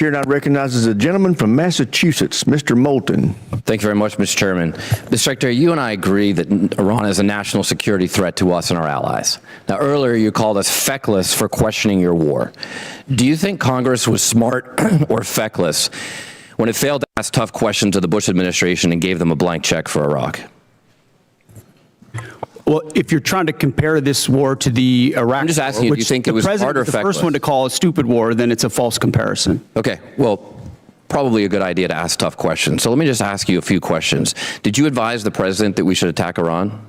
Chair now recognizes a gentleman from Massachusetts, Mr. Moulton. Thank you very much, Mr. Chairman. Mr. Secretary, you and I agree that Iran is a national security threat to us and our allies. Now, earlier you called us feckless for questioning your war. Do you think Congress was smart or feckless when it failed to ask tough questions of the Bush administration and gave them a blank check for Iraq? Well, if you're trying to compare this war to the Iraq I'm just asking you, do you think it was smart or feckless? The first one to call a stupid war, then it's a false comparison. Okay, well, probably a good idea to ask tough questions. So let me just ask you a few questions. Did you advise the president that we should attack Iran?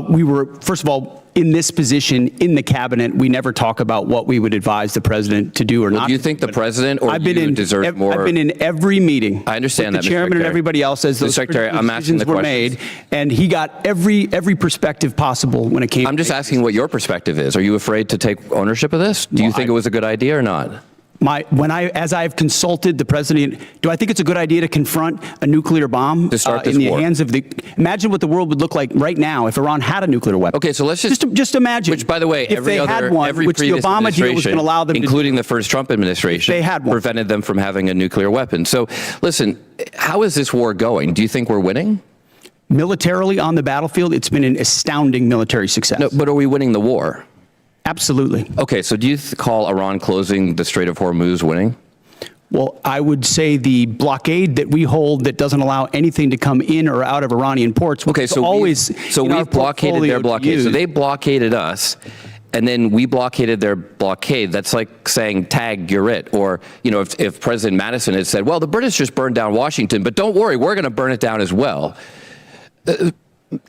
We were, first of all, in this position in the cabinet, we never talk about what we would advise the president to do or not. Do you think the president or you deserve more? I've been in every meeting. I understand that, the chairman and everybody else as those Secretary, I'm asking the were made, and he got every perspective possible when it came. I'm just asking what your perspective is. Are you afraid to take ownership of this? Do you think it was a good idea or not? As I've consulted the president, do I think it's a good idea to confront a nuclear bomb in the hands of the? Imagine what the world would look like right now if Iran had a nuclear weapon. Okay, so let's just imagine. Which, by the way, if they had one, which the Obama deal was going to allow them, including the first Trump administration, they had one, prevented them from having a nuclear weapon. So, listen, how is this war going? Do you think we're winning? Militarily on the battlefield, it's been an astounding military success. No, but are we winning the war? Absolutely. Okay, so do you call Iran closing the Strait of Hormuz winning? Well, I would say the blockade that we hold that doesn't allow anything to come in or out of Iranian ports. Okay, so we've blockaded their blockade. So they blockaded us, and then we blockaded their blockade. That's like saying, tag, you're it. Or, you know, if President Madison had said, well, the British just burned down Washington, but don't worry, we're going to burn it down as well.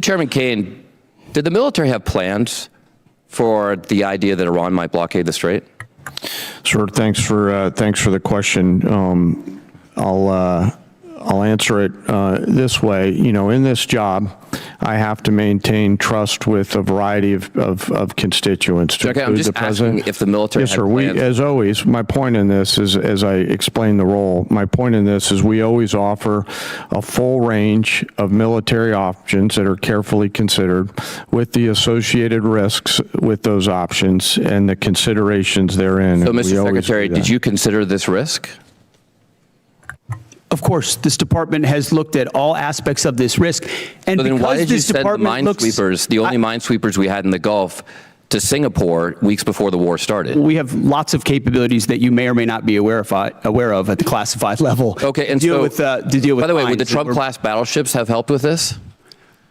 Chairman Kaine, did the military have plans for the idea that Iran might blockade the strait? Sure. Thanks for the question. I'll answer it this way. You know, in this job, I have to maintain trust with a variety of constituents. Okay, I'm just asking if the military Yes, had sir. plans. As always, my point in this is, as I explain the role, my point in this is we always offer a full range of military options that are carefully considered with the associated risks with those options and the considerations therein. So, Mr. Secretary, did you consider this risk? Of course, this department has looked at all aspects of this risk. And so then why did you send the minesweepers, the only minesweepers we had in the Gulf, to Singapore weeks before the war started? We have lots of capabilities that you may or may not be aware of at the classified level. Okay, and to deal with by the way, would the Trump-class battleships have helped with this?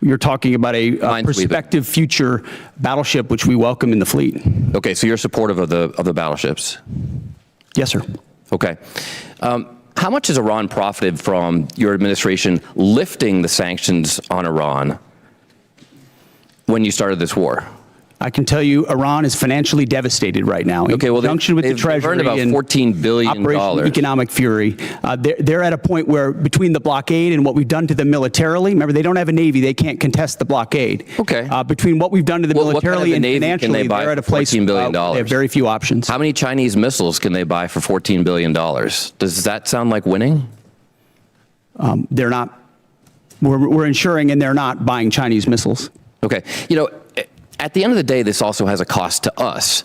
You're talking about a prospective future battleship, which we welcome in the fleet. Okay, so you're supportive of the battleships? Yes, sir. Okay. How much has Iran profited from your administration lifting the sanctions on Iran when you started this war? I can tell you Iran is financially devastated right now. Okay, well, they've earned about $14 billion. Operation Economic Fury. They're at a point where between the blockade and what we've done to them militarily, remember, they don't have a Navy. They can't contest the blockade. Okay. Between what we've done to them militarily and financially, they're at a place $14 billion. They have very few options. How many Chinese missiles can they buy for $14 billion? Does that sound like winning? They're not. We're ensuring, and they're not buying Chinese missiles. Okay. You know, at the end of the day, this also has a cost to us.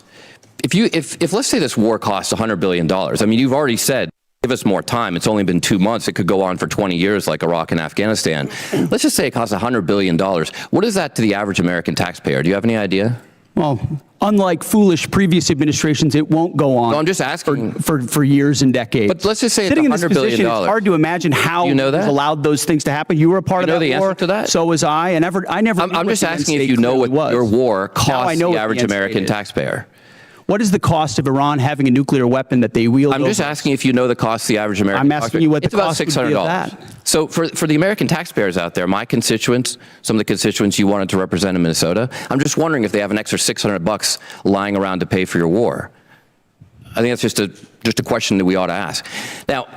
If let's say this war costs $100 billion, I mean, you've already said, give us more time. It's only been 2 months. It could go on for 20 years like Iraq and Afghanistan. Let's just say it costs $100 billion. What is that to the average American taxpayer? Do you have any idea? Well, unlike foolish previous administrations, it won't go on. No, I'm just asking for years and decades. But let's just say sitting it's $100 billion. It's hard to imagine how you know that? allowed those things to happen. You were a part of that the war. Answer to that? So was I. I'm just asking if you know what your war costs the average American taxpayer. What is the cost of Iran having a nuclear weapon that they wield? I'm just asking if you know the cost of the average American taxpayer. I'm asking you what the cost would be of that. So for the American taxpayers out there, my constituents, some of the constituents you wanted to represent in Minnesota, I'm just wondering if they have an extra $600 lying around to pay for your war. I think that's just a question that we ought to ask. Now,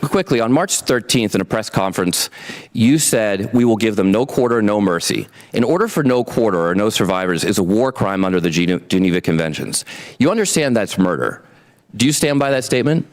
quickly, on March 13th in a press conference, you said we will give them no quarter, no mercy. In order for no quarter or no survivors is a war crime under the Geneva Conventions. You understand that's murder. Do you stand by that statement?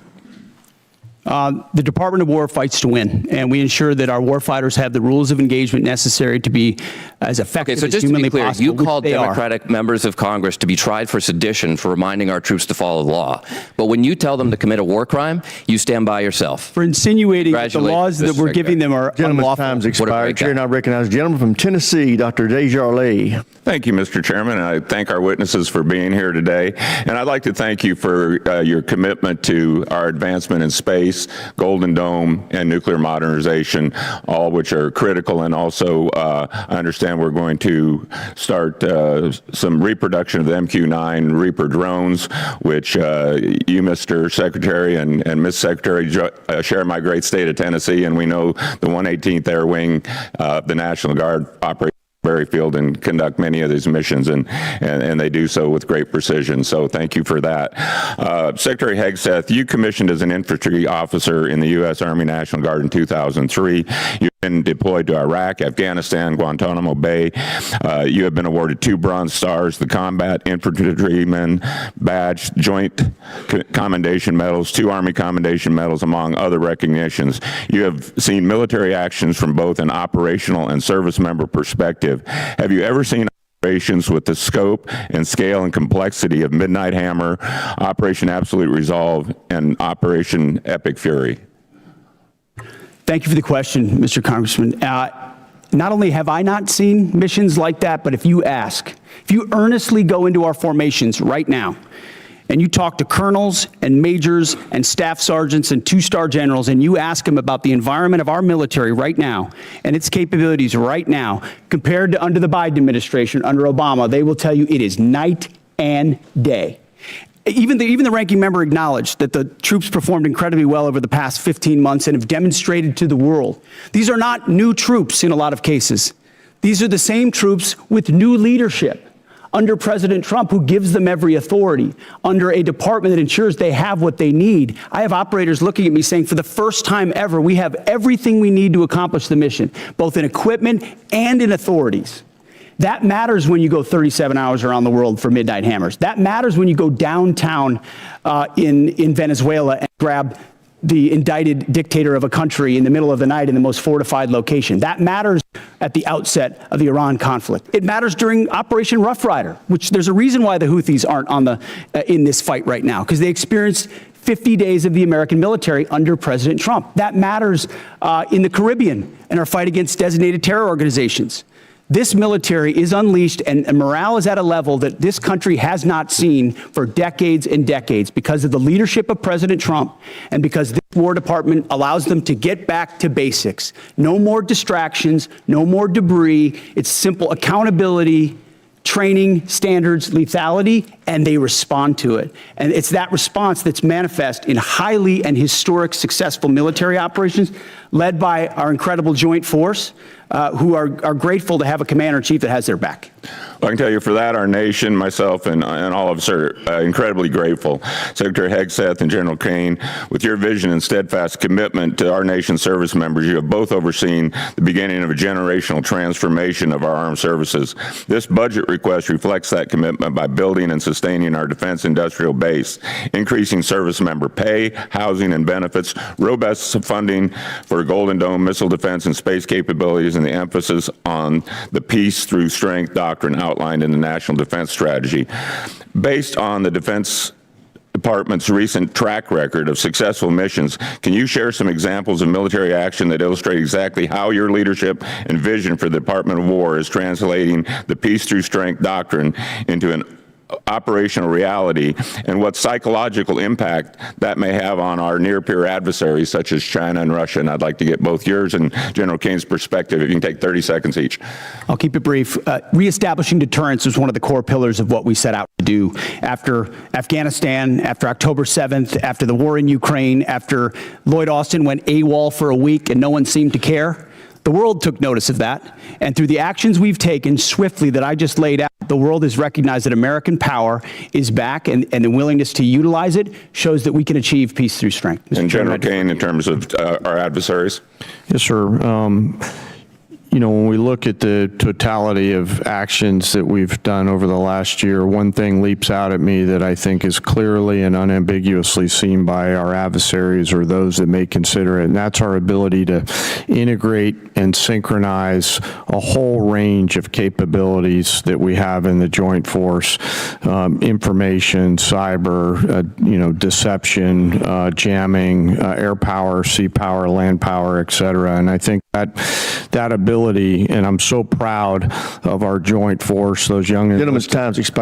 The Department of War fights to win, and we ensure that our warfighters have the rules of engagement necessary to be as effective So as just to humanly be clear, possible. you which called they are. Democratic members of Congress to be tried for sedition for reminding our troops to follow the law. But when you tell them to commit a war crime, you stand by yourself. For insinuating that the laws that Congratulations, we're Mr. giving them are Gentleman's unlawful. time's What a expired. breakdown. Chair now recognizes the gentleman from Tennessee, Dr. Desjardins. Thank you, Mr. Chairman. I thank our witnesses for being here today. And I'd like to thank you for your commitment to our advancement in space, Golden Dome, and nuclear modernization, all which are critical. And also, I understand we're going to start some reproduction of the MQ-9 Reaper drones, which you, Mr. Secretary, and Ms. Secretary share my great state of Tennessee. And we know the 118th Air Wing, the National Guard, operates Field and conduct many of these missions, and they do so with great precision. So thank you for that. Secretary Hegseth, you commissioned as an infantry officer in the U.S. Army National Guard in 2003. You've been deployed to Iraq, Afghanistan, Guantanamo Bay. You have been awarded 2 Bronze Stars, the Combat Infantryman Badge, Joint Commendation Medals, 2 Army Commendation Medals, among other recognitions. You have seen military actions from both an operational and service member perspective. Have you ever seen operations with the scope and scale and complexity of Midnight Hammer, Operation Absolute Resolve, and Operation Epic Fury? Thank you for the question, Mr. Congressman. Not only have I not seen missions like that, but if you earnestly go into our formations right now, and you talk to colonels and majors and staff sergeants and 2-star generals, and you ask them about the environment of our military right now and its capabilities right now, compared to under the Biden administration, under Obama, they will tell you it is night and day. Even the ranking member acknowledged that the troops performed incredibly well over the past 15 months and have demonstrated to the world. These are not new troops in a lot of cases. These are the same troops with new leadership under President Trump, who gives them every authority, under a department that ensures they have what they need. I have operators looking at me saying, for the first time ever, we have everything we need to accomplish the mission, both in equipment and in authorities. That matters when you go 37 hours around the world for Midnight Hammers. That matters when you go downtown in Venezuela and grab the indicted dictator of a country in the middle of the night in the most fortified location. That matters at the outset of the Iran conflict. It matters during Operation Rough Rider, which there's a reason why the Houthis aren't in this fight right now, because they experienced 50 days of the American military under President Trump. That matters in the Caribbean and our fight against designated terror organizations. This military is unleashed, and morale is at a level that this country has not seen for decades and decades because of the leadership of President Trump and because this War Department allows them to get back to basics. No more distractions, no more debris. It's simple accountability, training, standards, lethality, and they respond to it. And it's that response that's manifest in highly and historic successful military operations led by our incredible joint force, who are grateful to have a commander-in-chief that has their back. Well, I can tell you for that, our nation, myself, and all of us are incredibly grateful. Secretary Hegseth and General Kane, with your vision and steadfast commitment to our nation's service members, you have both overseen the beginning of a generational transformation of our armed services. This budget request reflects that commitment by building and sustaining our defense industrial base, increasing service member pay, housing and benefits, robust funding for Golden Dome missile defense and space capabilities, and the emphasis on the peace through strength doctrine outlined in the National Defense Strategy. Based on the Defense Department's recent track record of successful missions, can you share some examples of military action that illustrate exactly how your leadership and vision for the Department of War is translating the peace through strength doctrine into an operational reality, and what psychological impact that may have on our near-peer adversaries such as China and Russia? And I'd like to get both yours and General Kane's perspective. If you can take 30 seconds each. I'll keep it brief. Reestablishing deterrence was one of the core pillars of what we set out to do. After Afghanistan, after October 7th, after the war in Ukraine, after Lloyd Austin went AWOL for a week and no one seemed to care, the world took notice of that. And through the actions we've taken swiftly that I just laid out, the world has recognized that American power is back, and the willingness to utilize it shows that we can achieve peace through strength. And General Kane, in terms of our adversaries? Yes, sir. when we look at the totality of actions that we've done over the last year, one thing leaps out at me that I think is clearly and unambiguously seen by our adversaries or those that may consider it, and that's our ability to integrate and synchronize a whole range of capabilities that we have in the joint force, information, cyber, deception, jamming, air power, sea power, land power, et cetera. And I think that ability, and I'm so proud of our joint force, those young... Gentleman's time's expired.